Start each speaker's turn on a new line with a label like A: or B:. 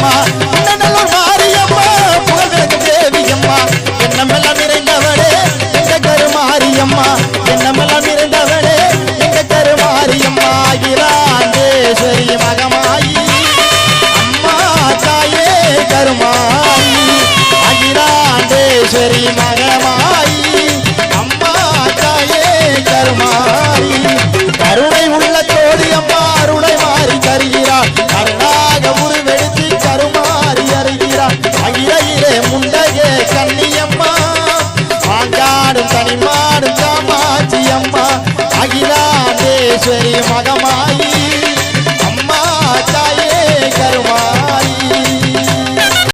A: அம்மா நல்லூர் மாரியம்மா புகழ்விளக்கு தேவி அம்மா என்னமெல்லாம் நிறைந்தவளே எங்க கருமாரியம்மா என்னமெல்லாம் நிறைந்தவளே எங்க கருமாரியம்மா அகிலாண்டேஸ்வரி மகமாயி அம்மா தாயே கருமாயி அகிலாண்டேஸ்வரி மகமாயி அம்மா தாயே கருமாயி கருணை உள்ள தோழி அம்மா அருளை மாறி தருகிறார் கருணாக உருவெடுத்து கருமாறி அறிகிறார் அகிலையிலே முண்டையே கன்னியம்மா ஆங்காடும் தனிமாடும் காமாட்சி அம்மா அகிலாண்டேஸ்வரி மகம்